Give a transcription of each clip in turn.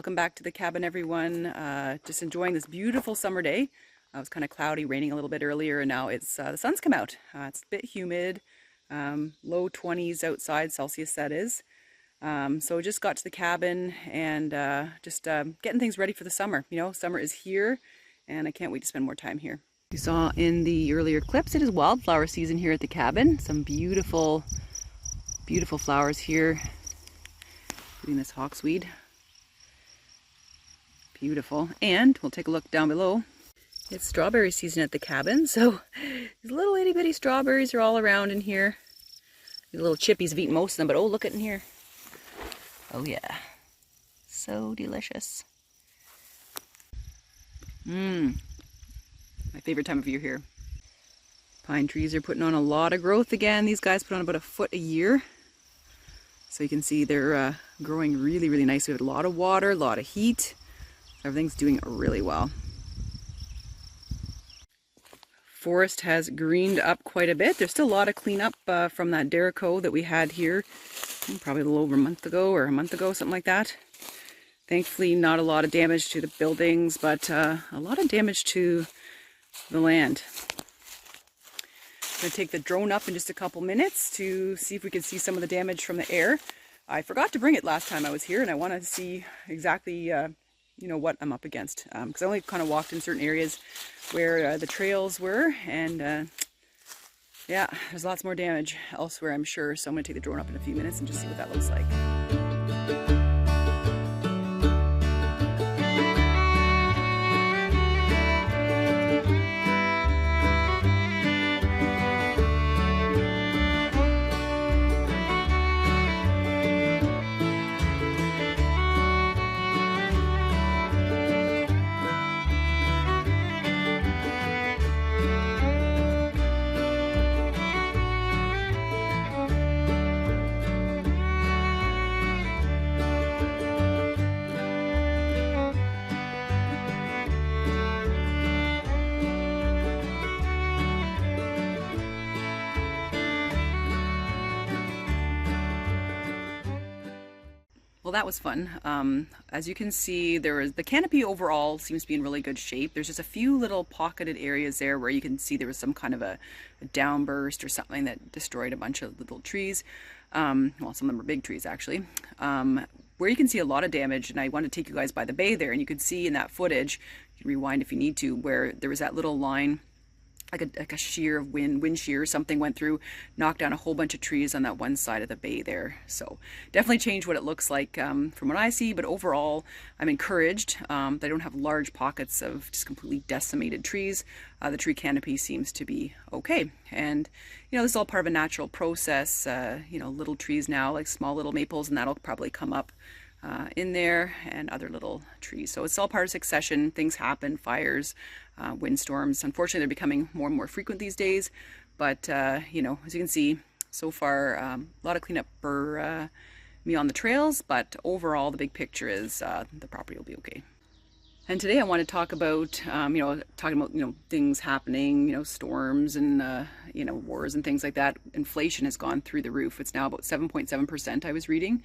Welcome back to the cabin, everyone. Just enjoying this beautiful summer day. It was kind of cloudy, raining a little bit earlier, and now it's the sun's come out. It's a bit humid, low 20s outside, Celsius that is. So just got to the cabin and just getting things ready for the summer. You know, summer is here, and I can't wait to spend more time here. You saw in the earlier clips, it is wildflower season here at the cabin. Some beautiful, beautiful flowers here. Including this hawksweed. Beautiful. And we'll take a look down below. It's strawberry season at the cabin, so these little itty bitty strawberries are all around in here. These little chippies have eaten most of them, but oh, look at in here. Oh yeah. So delicious. My favorite time of year here. Pine trees are putting on a lot of growth again. These guys put on about a foot a year. So you can see they're growing really, really nice. We have a lot of water, a lot of heat. Everything's doing really well. Forest has greened up quite a bit. There's still a lot of cleanup from that Derico that we had here probably a little over a month ago, something like that. Thankfully, not a lot of damage to the buildings, but a lot of damage to the land. I'm going to take the drone up in just a couple minutes to see if we can see some of the damage from the air. I forgot to bring it last time I was here, and I wanted to see exactly you know, what I'm up against, because I only kind of walked in certain areas where the trails were, and yeah, there's lots more damage elsewhere, I'm sure. So I'm going to take the drone up in a few minutes and just see what that looks like. Well, that was fun. As you can see, the canopy overall seems to be in really good shape. There's just a few little pocketed areas there where you can see there was some kind of a downburst or something that destroyed a bunch of little trees. Well, some of them are big trees actually. Where you can see a lot of damage, and I want to take you guys by the bay there, and you can see in that footage, you can rewind if you need to, where there was that little line, like a shear of wind shear or something went through, knocked down a whole bunch of trees on that one side of the bay there. So definitely changed what it looks like from what I see, but overall I'm encouraged. They don't have large pockets of just completely decimated trees. The tree canopy seems to be okay. And you know, this is all part of a natural process. You know, little trees now, like small little maples, and that'll probably come up in there, and other little trees. So it's all part of succession. Things happen, fires, windstorms. Unfortunately, they're becoming more and more frequent these days. But you know, as you can see, so far a lot of cleanup for me on the trails. But overall, the big picture is the property will be okay. And today I want to talk about, talking about, things happening, storms and, wars and things like that. Inflation has gone through the roof. It's now about 7.7%, I was reading.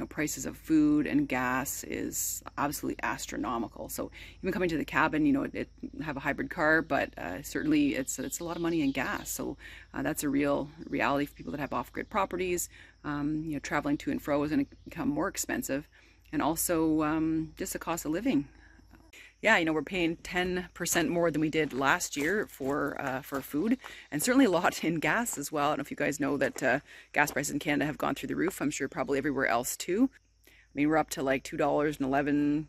Prices of food and gas is absolutely astronomical. So even coming to the cabin, it have a hybrid car, but certainly it's a lot of money in gas. So that's a real reality for people that have off-grid properties. Traveling to and fro is going to become more expensive. And also just the cost of living. Yeah, we're paying 10% more than we did last year for food, and certainly a lot in gas as well. I don't know if you guys know that gas prices in Canada have gone through the roof. I'm sure probably everywhere else too. I mean, we're up to like $2.11,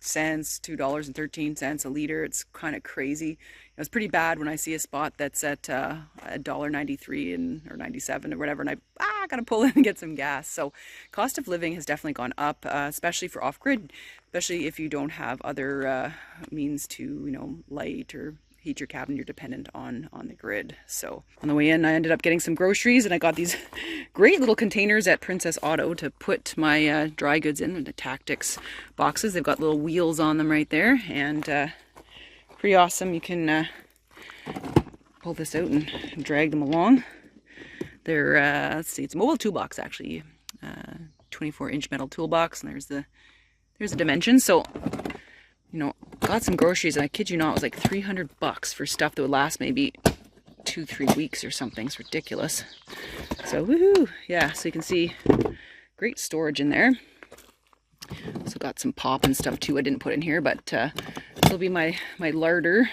$2.13 a liter. It's kind of crazy. It's pretty bad when I see a spot that's at $1.93 or 97 or whatever, and I gotta pull in and get some gas. So cost of living has definitely gone up, especially for off-grid, especially if you don't have other means to light or heat your cabin. You're dependent on the grid. So on the way in, I ended up getting some groceries, and I got these great little containers at Princess Auto to put my dry goods in, the Tactics boxes. They've got little wheels on them right there, and pretty awesome. You can pull this out and drag them along. They're let's see, it's a mobile toolbox actually. 24-inch metal toolbox, and there's the dimensions. So, you know, got some groceries, and I kid you not, it was like $300 for stuff that would last maybe 2-3 weeks or something. It's ridiculous. So woohoo! Yeah, so you can see great storage in there. So got some pop and stuff too. I didn't put in here, but it'll be my larder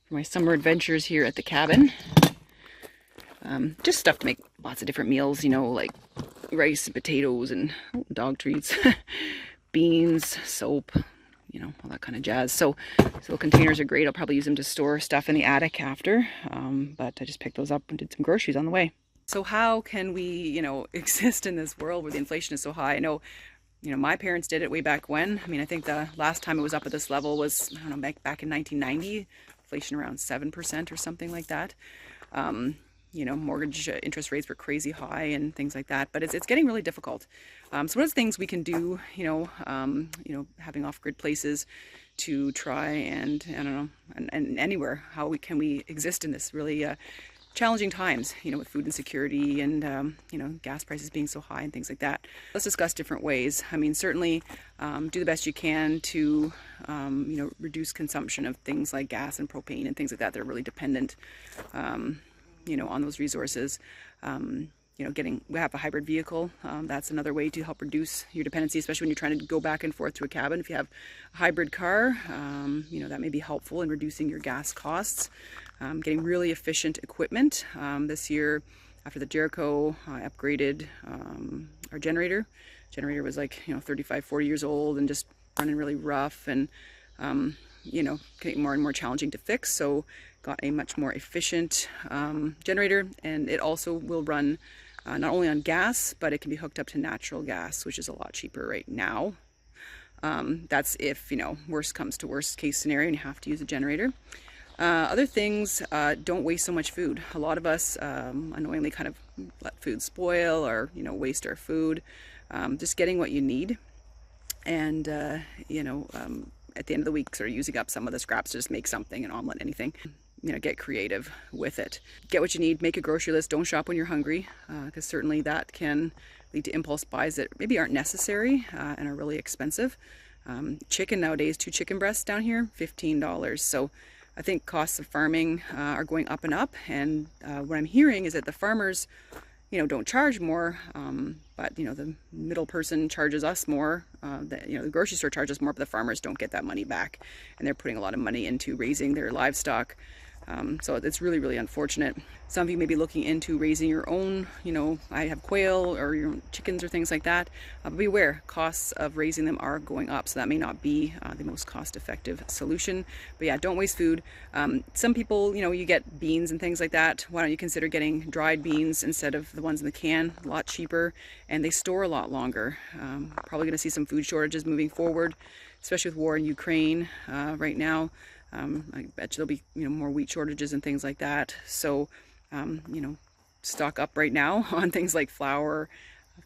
for my summer adventures here at the cabin. Just stuff to make lots of different meals, you know, like rice and potatoes and dog treats, beans, soap, you know, all that kind of jazz. So containers are great. I'll probably use them to store stuff in the attic after, but I just picked those up and did some groceries on the way. So how can we, you know, exist in this world where the inflation is so high? I know, you know, my parents did it way back when. I mean, I think the last time it was up at this level was, I don't know, back in 1990, inflation around 7% or something like that. You know, mortgage interest rates were crazy high and things like that, but it's getting really difficult. So one of the things we can do, you know, having off-grid places to try and, I don't know, and anywhere, how can we exist in this really challenging times, you know, with food insecurity and, you know, gas prices being so high and things like that. Let's discuss different ways. I mean, certainly do the best you can to, you know, reduce consumption of things like gas and propane and things like that that are really dependent, you know, on those resources. You know, we have a hybrid vehicle. That's another way to help reduce your dependency, especially when you're trying to go back and forth to a cabin. If you have a hybrid car, you know, that may be helpful in reducing your gas costs. Getting really efficient equipment. This year, after the Jericho, I upgraded our generator. Generator was like, you know, 35, 40 years old and just running really rough and, you know, getting more and more challenging to fix. So got a much more efficient generator, and it also will run not only on gas, but it can be hooked up to natural gas, which is a lot cheaper right now. That's if, you know, worst comes to worst case scenario and you have to use a generator. Other things, don't waste so much food. A lot of us unknowingly kind of let food spoil or, you know, waste our food. Just getting what you need, and you know, at the end of the week, sort of using up some of the scraps to just make something, an omelet, anything. You know, get creative with it. Get what you need, make a grocery list, don't shop when you're hungry, because certainly that can lead to impulse buys that maybe aren't necessary and are really expensive. Chicken nowadays, 2 chicken breasts down here, $15. So I think costs of farming are going up and up, and what I'm hearing is that the farmers, you know, don't charge more, but, you know, the middle person charges us more, you know, the grocery store charges more, but the farmers don't get that money back, and they're putting a lot of money into raising their livestock. So it's really, really unfortunate. Some of you may be looking into raising your own, you know, I have quail or your own chickens or things like that. But beware, costs of raising them are going up, so that may not be the most cost-effective solution. But yeah, don't waste food. Some people, you know, you get beans and things like that. Why don't you consider getting dried beans instead of the ones in the can? A lot cheaper, and they store a lot longer. Probably going to see some food shortages moving forward, especially with war in Ukraine right now. I bet you there'll be, you know, more wheat shortages and things like that. So, you know, stock up right now on things like flour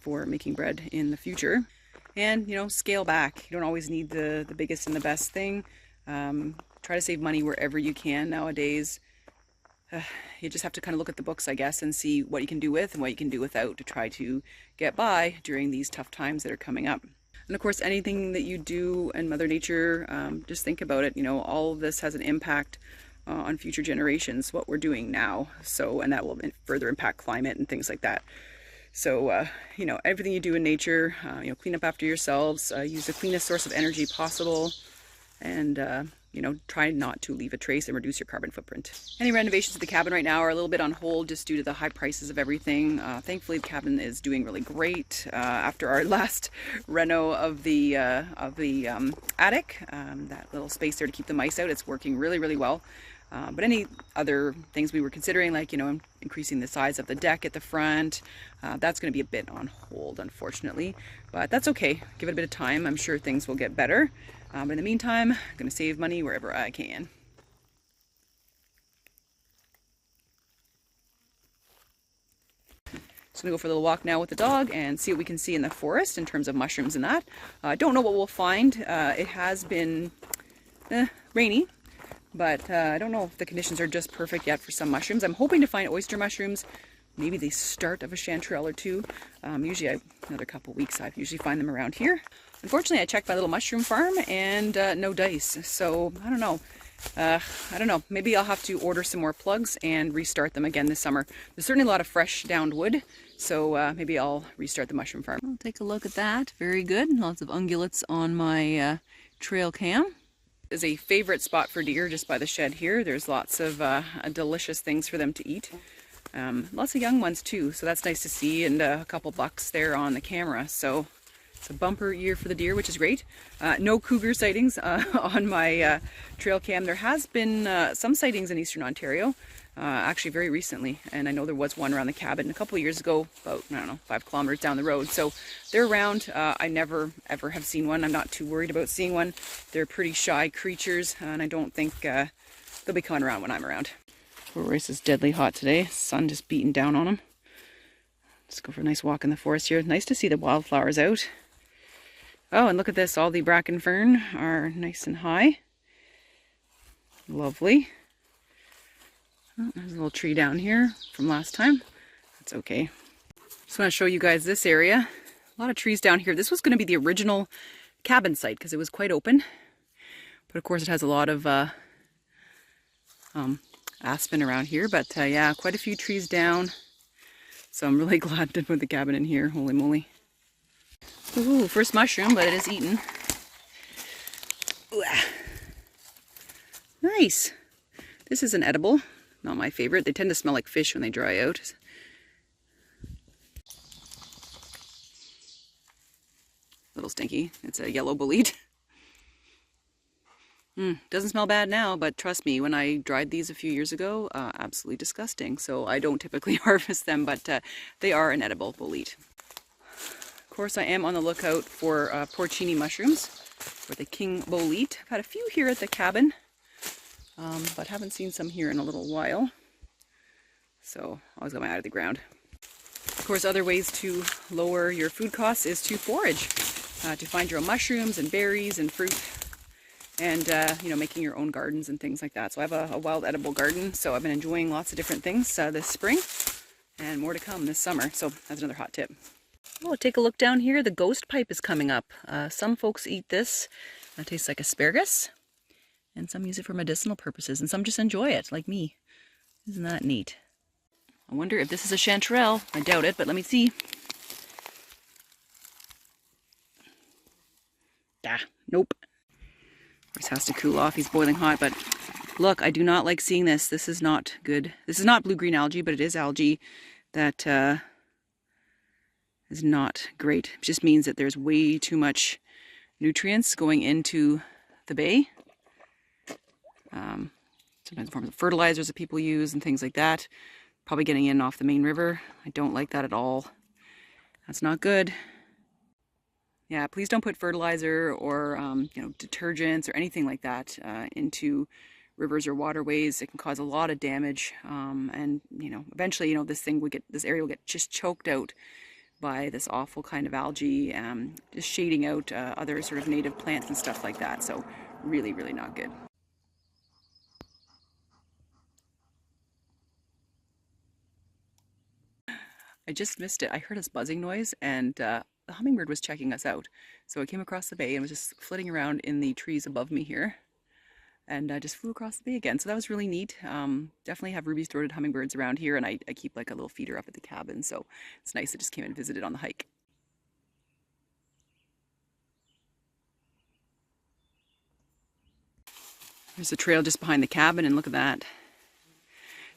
for making bread in the future. And, you know, scale back. You don't always need the biggest and the best thing. Try to save money wherever you can nowadays. You just have to kind of look at the books, I guess, and see what you can do with and what you can do without to try to get by during these tough times that are coming up. And of course, anything that you do in Mother Nature, just think about it. You know, all of this has an impact on future generations, what we're doing now. So, and that will further impact climate and things like that. So, you know, everything you do in nature, you know, clean up after yourselves, use the cleanest source of energy possible, and, you know, try not to leave a trace and reduce your carbon footprint. Any renovations to the cabin right now are a little bit on hold just due to the high prices of everything. Thankfully, the cabin is doing really great. After our last reno of the attic, that little space there to keep the mice out, it's working really, really well. But any other things we were considering, like, you know, increasing the size of the deck at the front, that's going to be a bit on hold, unfortunately. But that's okay. Give it a bit of time. I'm sure things will get better. But in the meantime, I'm going to save money wherever I can. So I'm going to go for a little walk now with the dog and see what we can see in the forest in terms of mushrooms and that. I don't know what we'll find. It has been rainy, but I don't know if the conditions are just perfect yet for some mushrooms. I'm hoping to find oyster mushrooms, maybe the start of a chanterelle or two. Usually another couple weeks I usually find them around here. Unfortunately, I checked my little mushroom farm and no dice, so I don't know. Maybe I'll have to order some more plugs and restart them again this summer. There's certainly a lot of fresh downed wood, so maybe I'll restart the mushroom farm. I'll take a look at that. Very good. Lots of ungulates on my trail cam. This is a favorite spot for deer just by the shed here. There's lots of delicious things for them to eat. Lots of young ones too, so that's nice to see, and a couple bucks there on the camera. So it's a bumper year for the deer, which is great. No cougar sightings on my trail cam. There has been some sightings in Eastern Ontario, actually very recently, and I know there was one around the cabin a couple of years ago, about, I don't know, 5 kilometers down the road. So they're around. I never ever have seen one. I'm not too worried about seeing one. They're pretty shy creatures, and I don't think they'll be coming around when I'm around. Poor Royce is deadly hot today. Sun just beating down on him. Let's go for a nice walk in the forest here. Nice to see the wildflowers out. Oh, and look at this. All the bracken fern are nice and high. Lovely. Oh, there's a little tree down here from last time. That's okay. Just want to show you guys this area. A lot of trees down here. This was going to be the original cabin site because it was quite open. But of course it has a lot of aspen around here. But yeah, quite a few trees down. So I'm really glad to put the cabin in here. Holy moly. Ooh, first mushroom, but it is eaten. Ooh, ah. Nice. This is an edible. Not my favorite. They tend to smell like fish when they dry out. Little stinky. It's a yellow bolete. Doesn't smell bad now, but trust me, when I dried these a few years ago, absolutely disgusting. So I don't typically harvest them, but they are an edible bolete. Of course, I am on the lookout for porcini mushrooms, or the king bolete. I've had a few here at the cabin, but haven't seen some here in a little while. So always got my eye out of the ground. Of course, other ways to lower your food costs is to forage, to find your own mushrooms and berries and fruit, and you know, making your own gardens and things like that. So I have a wild edible garden, so I've been enjoying lots of different things this spring, and more to come this summer. So that's another hot tip. Oh, take a look down here. The ghost pipe is coming up. Some folks eat this. It tastes like asparagus. And some use it for medicinal purposes. And some just enjoy it, like me. Isn't that neat? I wonder if this is a chanterelle. I doubt it, but let me see. Ah, nope. This has to cool off. He's boiling hot, but look, I do not like seeing this. This is not good. This is not blue-green algae, but it is algae that is not great. It just means that there's way too much nutrients going into the bay. Sometimes forms of fertilizers that people use and things like that. Probably getting in off the main river. I don't like that at all. That's not good. Yeah, please don't put fertilizer or you know, detergents or anything like that into rivers or waterways. It can cause a lot of damage, and you know, eventually, you know, this area will get just choked out by this awful kind of algae, just shading out other sort of native plants and stuff like that. So really, really not good. I just missed it. I heard this buzzing noise, and the hummingbird was checking us out. So I came across the bay and was just flitting around in the trees above me here, and just flew across the bay again. So that was really neat. Definitely have ruby-throated hummingbirds around here, and I keep like a little feeder up at the cabin, so it's nice. I just came and visited on the hike. There's a trail just behind the cabin, and look at that.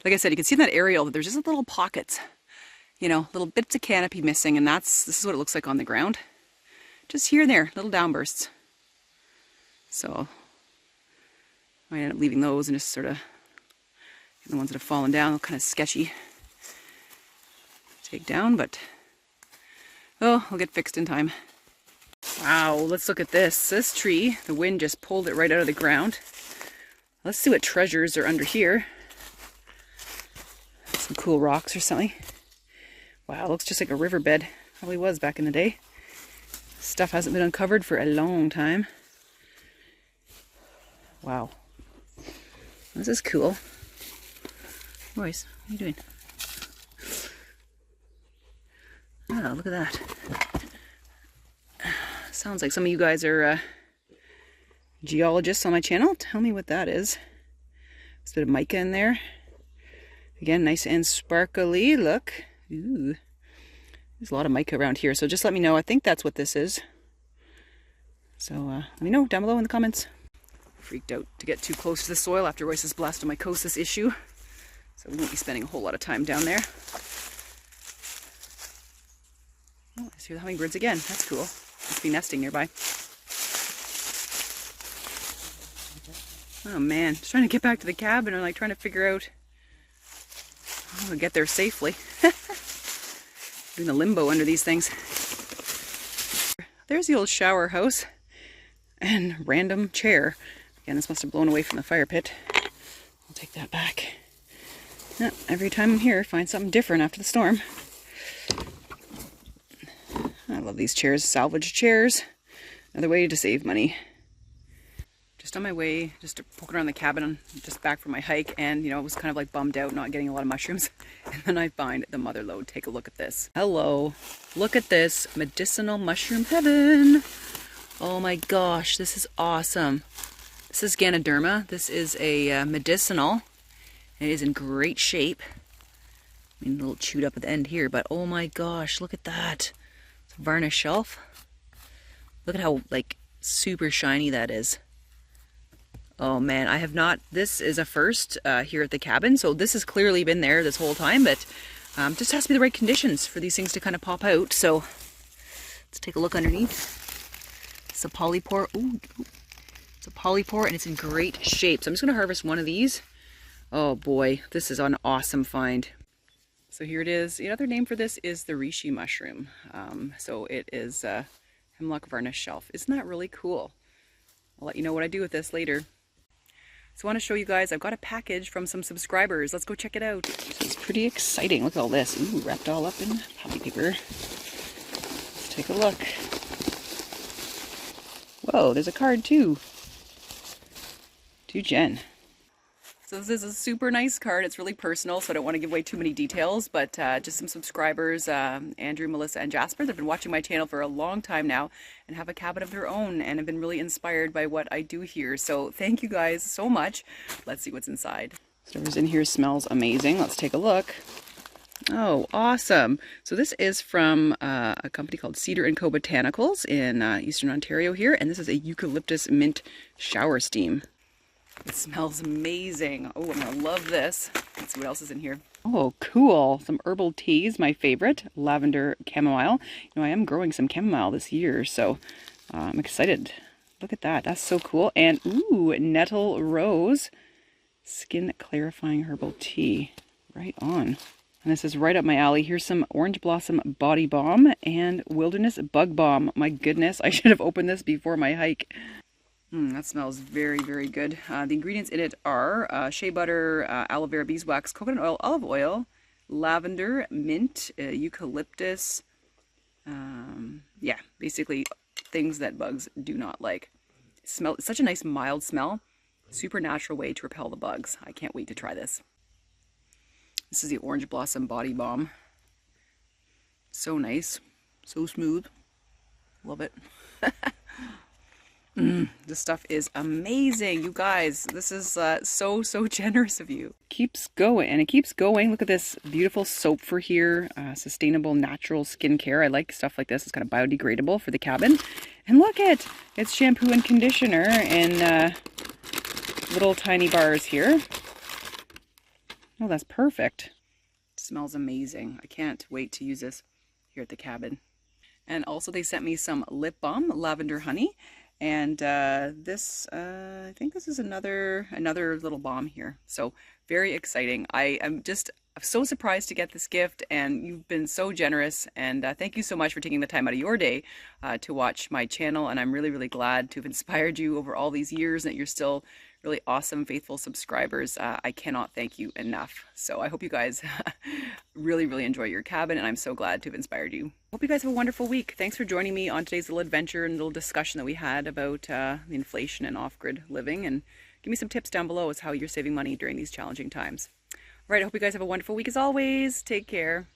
Like I said, you can see in that aerial that there's just little pockets, you know, little bits of canopy missing, and this is what it looks like on the ground. Just here and there, little downbursts. So I might end up leaving those and just sort of the ones that have fallen down, they're kind of sketchy to take down, but oh, they'll get fixed in time. Wow, let's look at this. This tree, the wind just pulled it right out of the ground. Let's see what treasures are under here. Some cool rocks or something. Wow, looks just like a riverbed. Probably was back in the day. Stuff hasn't been uncovered for a long time. Wow. This is cool. Royce, what are you doing? Oh, look at that. Sounds like some of you guys are geologists on my channel. Tell me what that is. There's a bit of mica in there. Again, nice and sparkly. Look. Ooh. There's a lot of mica around here, so just let me know. I think that's what this is. So let me know down below in the comments. Freaked out to get too close to the soil after Royce's blastomycosis issue. So we won't be spending a whole lot of time down there. Oh, I see the hummingbirds again. That's cool. Must be nesting nearby. Oh man, just trying to get back to the cabin and like trying to figure out how to get there safely. Doing the limbo under these things. There's the old shower house and random chair. Again, this must have blown away from the fire pit. I'll take that back. No, every time I'm here, I find something different after the storm. I love these chairs, salvage chairs. Another way to save money. Just on my way, just poking around the cabin, just back from my hike, and you know, I was kind of like bummed out not getting a lot of mushrooms. And then I find the mother lode. Take a look at this. Hello, look at this medicinal mushroom heaven. Oh my gosh, this is awesome. This is Ganoderma. This is a medicinal. It is in great shape. I mean, a little chewed up at the end here, but oh my gosh, look at that. It's a varnish shelf. Look at how like super shiny that is. Oh man, I have not, this is a first here at the cabin, so this has clearly been there this whole time, but just has to be the right conditions for these things to kind of pop out. So let's take a look underneath. It's a polypore. Ooh, it's a polypore and it's in great shape. So I'm just going to harvest one of these. Oh boy, this is an awesome find. So here it is. The other name for this is the reishi mushroom. So it is hemlock varnish shelf. Isn't that really cool? I'll let you know what I do with this later. So I want to show you guys, I've got a package from some subscribers. Let's go check it out. So it's pretty exciting. Look at all this. Ooh, wrapped all up in poly paper. Let's take a look. Whoa, there's a card too. To Jen. So this is a super nice card. It's really personal, so I don't want to give away too many details, but just some subscribers, Andrew, Melissa, and Jasper, they've been watching my channel for a long time now and have a cabin of their own and have been really inspired by what I do here. So thank you guys so much. Let's see what's inside. Whatever's in here smells amazing. Let's take a look. Oh, awesome. So this is from a company called Cedar & Co. Botanicals in Eastern Ontario here, and this is a eucalyptus mint shower steam. It smells amazing. Oh, I'm gonna love this. Let's see what else is in here. Oh, cool. Some herbal teas, my favorite. Lavender chamomile. You know, I am growing some chamomile this year, so I'm excited. Look at that. That's so cool. And, ooh, nettle rose. Skin clarifying herbal tea. Right on. And this is right up my alley. Here's some orange blossom body balm and wilderness bug balm. My goodness, I should have opened this before my hike. That smells very, very good. The ingredients in it are shea butter, aloe vera, beeswax, coconut oil, olive oil, lavender, mint, eucalyptus. Yeah, basically things that bugs do not like. It's such a nice mild smell. Super natural way to repel the bugs. I can't wait to try this. This is the orange blossom body balm. So nice. So smooth. Love it. This stuff is amazing, you guys. This is so generous of you. Keeps going, and it keeps going. Look at this beautiful soap for here. Sustainable natural skincare. I like stuff like this. It's kind of biodegradable for the cabin. And look it's shampoo and conditioner in little tiny bars here. Oh, that's perfect. It smells amazing. I can't wait to use this here at the cabin. And also they sent me some lip balm, lavender honey. And this, I think this is another little balm here. So very exciting. I am just so surprised to get this gift, and you've been so generous. And thank you so much for taking the time out of your day to watch my channel. And I'm really, really glad to have inspired you over all these years, and that you're still really awesome, faithful subscribers. I cannot thank you enough. So I hope you guys really, really enjoy your cabin, and I'm so glad to have inspired you. Hope you guys have a wonderful week. Thanks for joining me on today's little adventure and little discussion that we had about the inflation and off-grid living, and give me some tips down below as how you're saving money during these challenging times. All right, I hope you guys have a wonderful week as always. Take care.